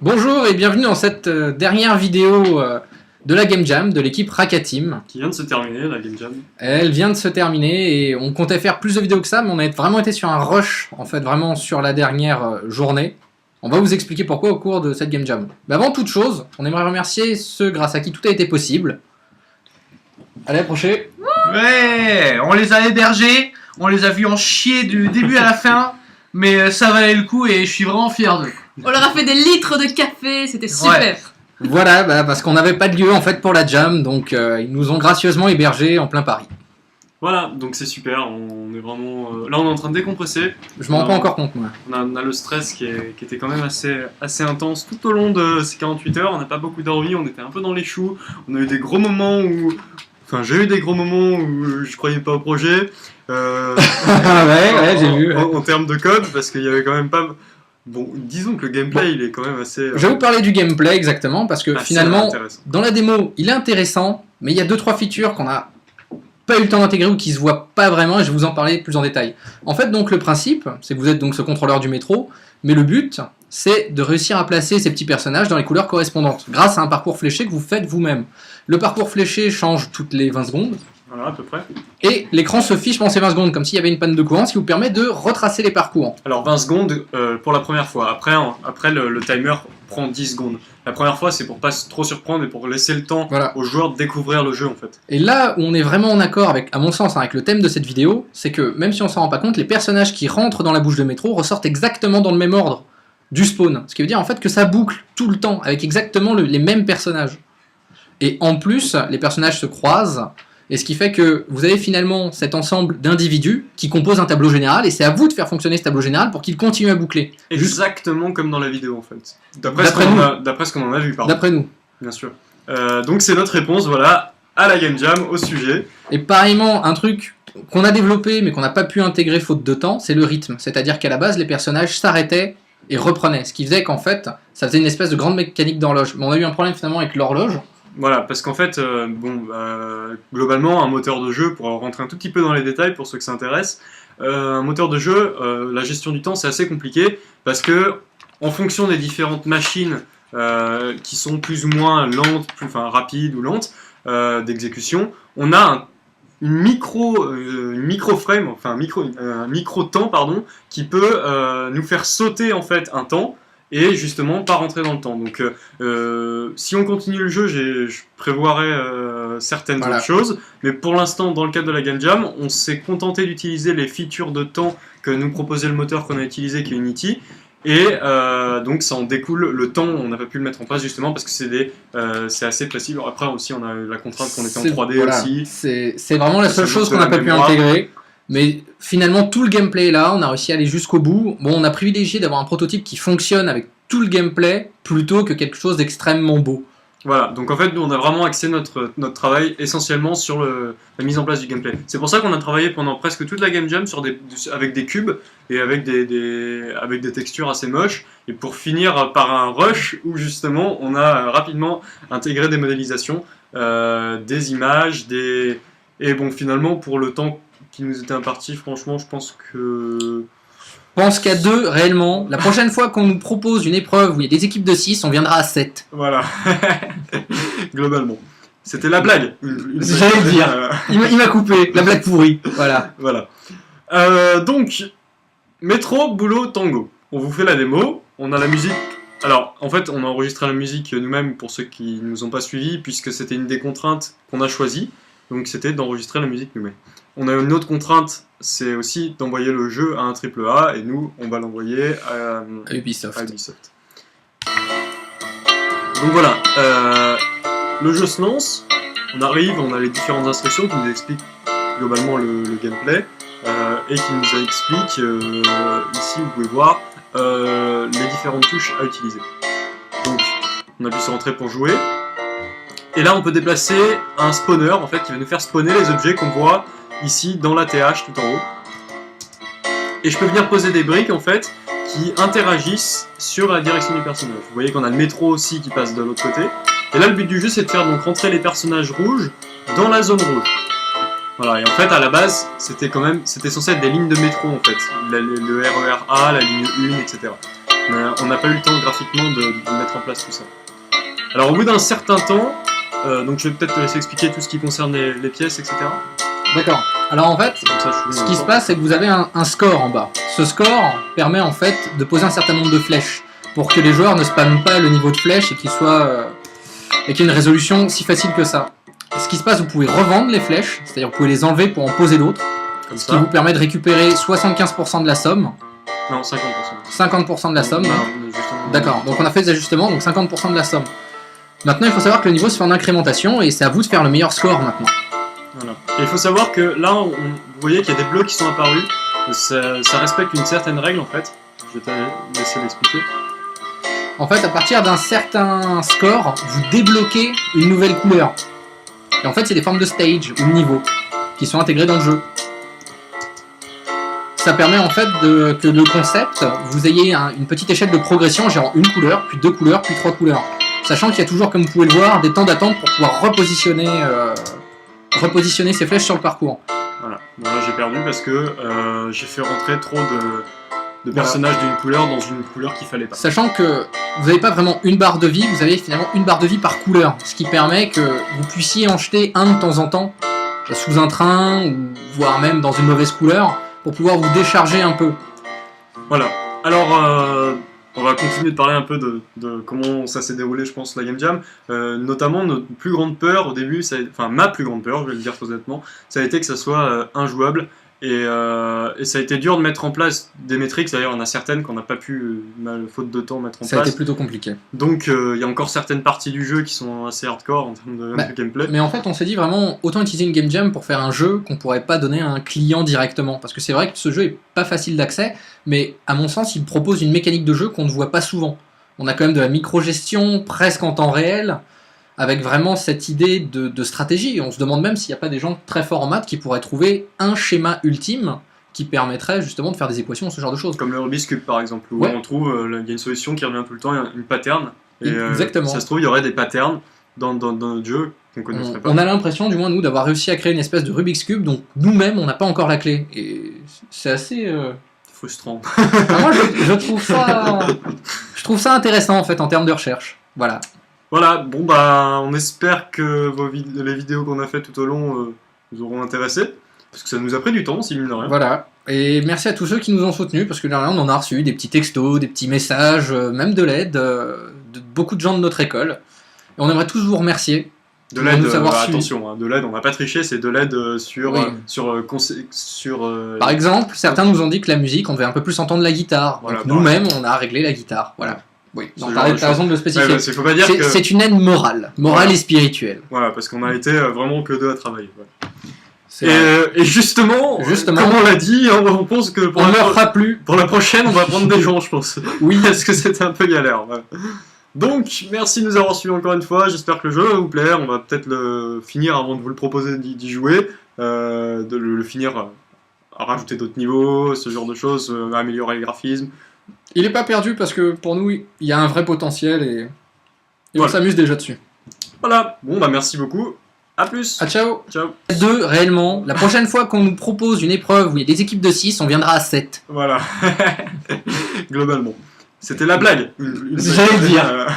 Bonjour et bienvenue dans cette dernière vidéo de la Game Jam de l'équipe Raka Team. Qui vient de se terminer, la Game Jam. Elle vient de se terminer et on comptait faire plus de vidéos que ça, mais on a vraiment été sur un rush, en fait, vraiment sur la dernière journée. On va vous expliquer pourquoi au cours de cette Game Jam. Mais avant toute chose, on aimerait remercier ceux grâce à qui tout a été possible. Allez, approchez. Ouais, on les a hébergés, on les a vus en chier du début à la fin, mais ça valait le coup et je suis vraiment fier d'eux. On leur a fait des litres de café, c'était super. Ouais. Voilà, parce qu'on n'avait pas de lieu en fait pour la Jam, donc ils nous ont gracieusement hébergés en plein Paris. Voilà, donc c'est super, on est vraiment... Là on est en train de décompresser. Je m'en rends pas encore compte moi. On a le stress qui était quand même assez intense tout au long de ces 48 heures, on n'a pas beaucoup dormi, on était un peu dans les choux, on a eu des gros moments où... Enfin j'ai eu des gros moments où je croyais pas au projet. Ouais, j'ai vu. En termes de code, parce qu'il y avait quand même pas... Bon, disons que le gameplay il est quand même assez... Je vais vous parler du gameplay exactement, parce que finalement, intéressant. dans la démo, il est intéressant, mais il y a 2-3 features qu'on n'a pas eu le temps d'intégrer ou qui se voient pas vraiment, et je vais vous en parler plus en détail. En fait, donc le principe, c'est que vous êtes donc ce contrôleur du métro, mais le but, c'est de réussir à placer ces petits personnages dans les couleurs correspondantes, grâce à un parcours fléché que vous faites vous-même. Le parcours fléché change toutes les 20 secondes, Voilà, à peu près. et l'écran se fiche pendant ces 20 secondes, comme s'il y avait une panne de courant, ce qui vous permet de retracer les parcours. Alors 20 secondes pour la première fois, après le timer prend 10 secondes. La première fois c'est pour pas trop surprendre et pour laisser le temps Voilà. aux joueurs de découvrir le jeu en fait. Et là où on est vraiment en accord avec, à mon sens, avec le thème de cette vidéo, c'est que même si on s'en rend pas compte, les personnages qui rentrent dans la bouche de métro ressortent exactement dans le même ordre du spawn. Ce qui veut dire en fait que ça boucle tout le temps avec exactement les mêmes personnages. Et en plus, les personnages se croisent, et ce qui fait que vous avez finalement cet ensemble d'individus qui composent un tableau général, et c'est à vous de faire fonctionner ce tableau général pour qu'il continue à boucler. Exactement comme dans la vidéo en fait. D'après ce qu'on en a vu, pardon. D'après nous. Bien sûr. Donc c'est notre réponse, voilà, à la Game Jam, au sujet. Et pareillement, un truc qu'on a développé mais qu'on n'a pas pu intégrer faute de temps, c'est le rythme. C'est-à-dire qu'à la base, les personnages s'arrêtaient et reprenaient. Ce qui faisait qu'en fait, ça faisait une espèce de grande mécanique d'horloge. Mais on a eu un problème finalement avec l'horloge. Voilà, parce qu'en fait, globalement, un moteur de jeu, pour rentrer un tout petit peu dans les détails pour ceux que ça intéresse, un moteur de jeu, la gestion du temps c'est assez compliqué, parce que en fonction des différentes machines qui sont plus ou moins lentes, rapides ou lentes d'exécution, on a une micro-frame, un micro-temps, pardon, qui peut nous faire sauter en fait un temps, et justement pas rentrer dans le temps. Donc si on continue le jeu, je prévoirais certaines autres choses, mais pour l'instant dans le cadre de la Game Jam, on s'est contenté d'utiliser les features de temps que nous proposait le moteur qu'on a utilisé qui est Unity, et donc ça en découle le temps, on n'a pas pu le mettre en place justement parce que c'est assez précis. Après aussi on a eu la contrainte qu'on était en 3D aussi. C'est vraiment la seule chose qu'on n'a pas pu intégrer. Mais finalement, tout le gameplay est là, on a réussi à aller jusqu'au bout. Bon, on a privilégié d'avoir un prototype qui fonctionne avec tout le gameplay plutôt que quelque chose d'extrêmement beau. Voilà, donc en fait, nous on a vraiment axé notre travail essentiellement sur la mise en place du gameplay. C'est pour ça qu'on a travaillé pendant presque toute la Game Jam avec des cubes et avec des textures assez moches, et pour finir par un rush où justement on a rapidement intégré des modélisations, des images, et bon, finalement, pour le temps qui nous était imparti, franchement, je pense qu'à 2, réellement. La prochaine fois qu'on nous propose une épreuve où il y a des équipes de 6, on viendra à 7. Voilà. Globalement. C'était la blague. J'allais le dire. Il m'a coupé. La blague pourrie. Voilà. Voilà. Donc, Métro, Boulot, Tango. On vous fait la démo. On a la musique. Alors, en fait, on a enregistré la musique nous-mêmes pour ceux qui ne nous ont pas suivis, puisque c'était une des contraintes qu'on a choisies. Donc, c'était d'enregistrer la musique nous-mêmes. On a une autre contrainte, c'est aussi d'envoyer le jeu à un AAA, et nous, on va l'envoyer à Ubisoft. Donc voilà, le jeu se lance, on arrive, on a les différentes instructions qui nous expliquent globalement le gameplay, et qui nous expliquent, ici vous pouvez voir, les différentes touches à utiliser. Donc, on appuie sur Entrée pour jouer, et là on peut déplacer un spawner, en fait, qui va nous faire spawner les objets qu'on voit ici dans la TH tout en haut. Et je peux venir poser des briques en fait qui interagissent sur la direction du personnage. Vous voyez qu'on a le métro aussi qui passe de l'autre côté. Et là le but du jeu c'est de faire donc rentrer les personnages rouges dans la zone rouge. Voilà, et en fait à la base c'était censé être des lignes de métro en fait. Le RER A, la ligne 1, etc. mais on n'a pas eu le temps graphiquement de mettre en place tout ça. Alors au bout d'un certain temps, donc je vais peut-être te laisser expliquer tout ce qui concerne les pièces, etc. D'accord. Alors en fait, Comme ça, je ce qui se passe, c'est que vous avez un score en bas. Ce score permet en fait de poser un certain nombre de flèches pour que les joueurs ne spamment pas le niveau de flèche et qu'il y ait une résolution si facile que ça. Ce qui se passe, vous pouvez revendre les flèches, c'est-à-dire vous pouvez les enlever pour en poser d'autres, Comme ce qui ça. vous permet de récupérer 75% de la somme, Non, 50%. 50% de la somme. Non, justement, D'accord, donc on a fait des ajustements, donc 50% de la somme. Maintenant, il faut savoir que le niveau se fait en incrémentation et c'est à vous de faire le meilleur score maintenant. Voilà. Et il faut savoir que là, vous voyez qu'il y a des blocs qui sont apparus. Ça respecte une certaine règle en fait. Je vais te laisser l'expliquer. En fait, à partir d'un certain score, vous débloquez une nouvelle couleur. Et en fait, c'est des formes de stage ou de niveau qui sont intégrées dans le jeu. Ça permet en fait que le concept, vous ayez une petite échelle de progression, genre une couleur, puis 2 couleurs, puis 3 couleurs. Sachant qu'il y a toujours, comme vous pouvez le voir, des temps d'attente pour pouvoir repositionner ces flèches sur le parcours. Voilà. Bon, là, j'ai perdu parce que j'ai fait rentrer trop de personnages d'une couleur dans une couleur qu'il fallait pas. Sachant que vous n'avez pas vraiment une barre de vie, vous avez finalement une barre de vie par couleur, ce qui permet que vous puissiez en jeter un de temps en temps sous un train ou voire même dans une mauvaise couleur pour pouvoir vous décharger un peu. Voilà. Alors, on va continuer de parler un peu de comment ça s'est déroulé, je pense, la Game Jam. Notamment, notre plus grande peur au début, enfin ma plus grande peur, je vais le dire honnêtement, ça a été que ça soit injouable. Et ça a été dur de mettre en place des métriques, d'ailleurs il y en a certaines qu'on n'a pas pu, faute de temps, mettre en Ça a place. été plutôt compliqué. Donc il y a encore certaines parties du jeu qui sont assez hardcore en termes de gameplay. Mais en fait, on s'est dit vraiment, autant utiliser une game jam pour faire un jeu qu'on pourrait pas donner à un client directement. Parce que c'est vrai que ce jeu est pas facile d'accès, mais à mon sens, il propose une mécanique de jeu qu'on ne voit pas souvent. On a quand même de la micro-gestion, presque en temps réel, avec vraiment cette idée de stratégie. On se demande même s'il n'y a pas des gens très forts en maths qui pourraient trouver un schéma ultime qui permettrait justement de faire des équations, ce genre de choses. Comme le Rubik's Cube par exemple, où Ouais. on trouve, il y a une solution qui revient tout le temps, une pattern. Et Exactement. ça se trouve, il y aurait des patterns dans notre jeu qu'on connaîtrait pas. On a l'impression, du moins nous, d'avoir réussi à créer une espèce de Rubik's Cube, donc nous-mêmes, on n'a pas encore la clé. Et c'est assez... Frustrant. Moi, je trouve ça intéressant en fait en termes de recherche. Voilà. Voilà, bon bah on espère que les vidéos qu'on a fait tout au long vous auront intéressé, parce que ça nous a pris du temps, si mine de rien. Voilà. Et merci à tous ceux qui nous ont soutenus, parce que là, on en a reçu des petits textos, des petits messages, même de l'aide de beaucoup de gens de notre école. Et on aimerait tous vous remercier. De Pour l'aide, nous avoir suivis. attention, hein, de l'aide, on n'a pas triché, c'est de l'aide sur... Oui. Par exemple, certains nous ont dit que la musique, on devait un peu plus entendre la guitare. Voilà, Donc par nous-mêmes, on a réglé la guitare. Voilà. Oui, Ce donc genre de t'as raison de le spécifier. Ouais, faut pas dire que... C'est une aide morale Voilà. et spirituelle. Voilà, parce qu'on a été vraiment que deux à travailler. Ouais. C'est vrai. Et justement, Justement. comme on l'a dit, on pense que On ne fera plus. pour la prochaine, on va prendre des gens, je pense. Oui. Parce que c'était un peu galère. Ouais. Donc, merci de nous avoir suivis encore une fois. J'espère que le jeu va vous plaire. On va peut-être le finir avant de vous le proposer d'y jouer. De le finir à rajouter d'autres niveaux, ce genre de choses, améliorer les graphismes. Il est pas perdu parce que pour nous, il y a un vrai potentiel et on Voilà. s'amuse déjà dessus. Voilà, bon bah merci beaucoup. À plus. Ah, ciao. Ciao. 2 réellement. La prochaine fois qu'on nous propose une épreuve où il y a des équipes de 6, on viendra à 7. Voilà. Globalement. C'était la blague. J'allais le dire.